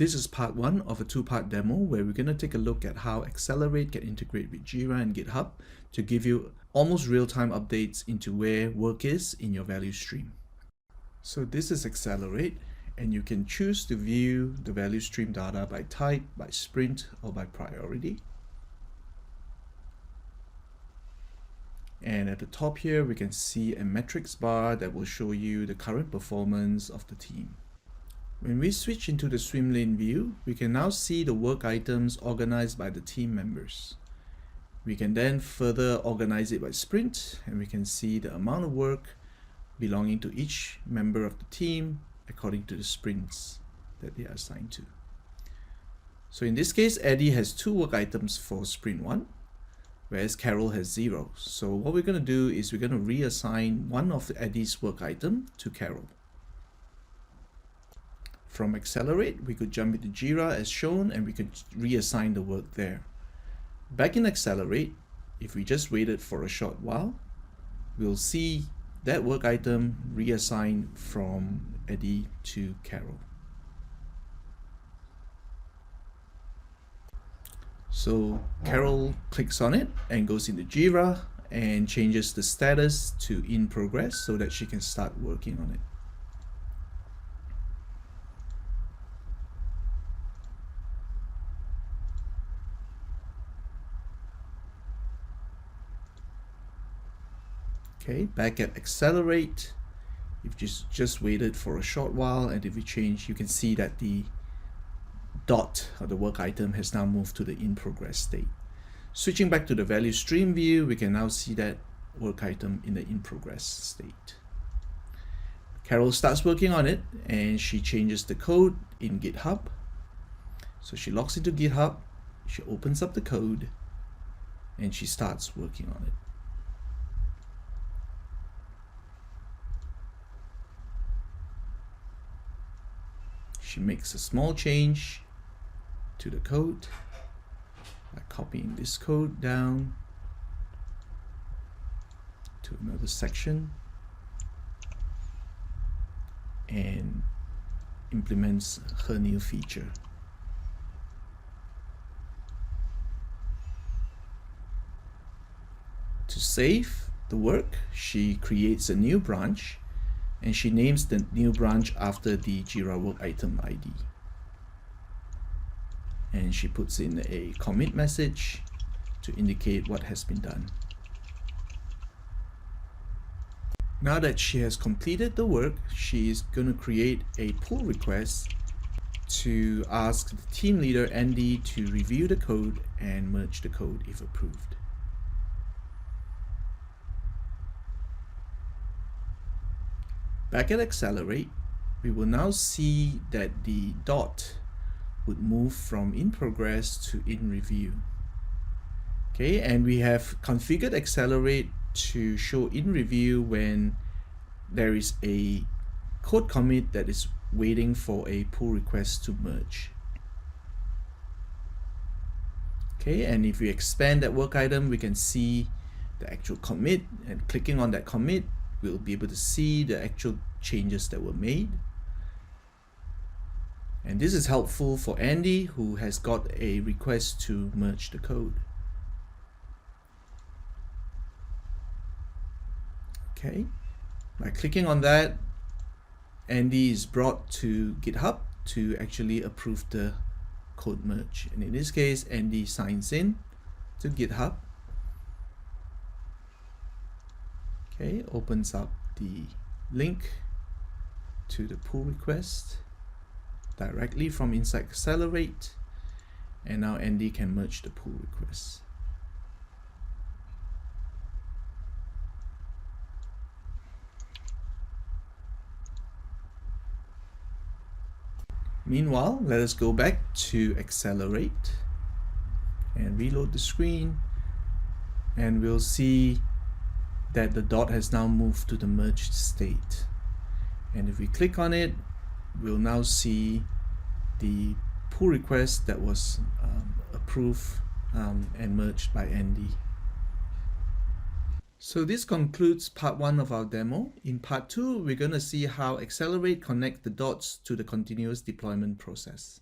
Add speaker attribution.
Speaker 1: this is part one of a two-part demo where we're going to take a look at how Accelerate can integrate with Jira and GitHub to give you almost real-time updates into where work is in your value stream. So this is Accelerate, and you can choose to view the value stream data by type, by sprint, or by priority. And at the top here, we can see a metrics bar that will show you the current performance of the team. When we switch into the swim lane view, we can now see the work items organized by the team members. We can then further organize it by sprint, and we can see the amount of work belonging to each member of the team according to the sprints that they are assigned to. So in this case, Eddie has 2 work items for sprint 1, whereas Carol has 0. So what we're going to do is we're going to reassign one of Eddie's work item to Carol. From Accelerate, we could jump into Jira as shown, and we could reassign the work there. Back in Accelerate, if we just waited for a short while, we'll see that work item reassigned from Eddie to Carol. So Carol clicks on it and goes into Jira and changes the status to in progress so that she can start working on it. Okay, back at Accelerate, you've just waited for a short while, and if we change, you can see that the dot of the work item has now moved to the in progress state. Switching back to the value stream view, we can now see that work item in the in progress state. Carol starts working on it, and she changes the code in GitHub. So she logs into GitHub, she opens up the code, and she starts working on it. She makes a small change to the code by copying this code down to another section and implements her new feature. To save the work, she creates a new branch, and she names the new branch after the Jira work item ID. And she puts in a commit message to indicate what has been done. Now that she has completed the work, she is going to create a pull request to ask the team leader, Andy, to review the code and merge the code if approved. Back at Accelerate, we will now see that the dot would move from in progress to in review. Okay, and we have configured Accelerate to show in review when there is a code commit that is waiting for a pull request to merge. Okay, and if we expand that work item, we can see the actual commit, and clicking on that commit, we'll be able to see the actual changes that were made. And this is helpful for Andy, who has got a request to merge the code. Okay, by clicking on that, Andy is brought to GitHub to actually approve the code merge. And in this case, Andy signs in to GitHub. Okay, opens up the link to the pull request directly from inside Accelerate, and now Andy can merge the pull request. Meanwhile, let us go back to Accelerate and reload the screen, and we'll see that the dot has now moved to the merged state. And if we click on it, we'll now see the pull request that was approved and merged by Andy. So this concludes part 1 of our demo. In part 2, we're going to see how Accelerate connects the dots to the continuous deployment process.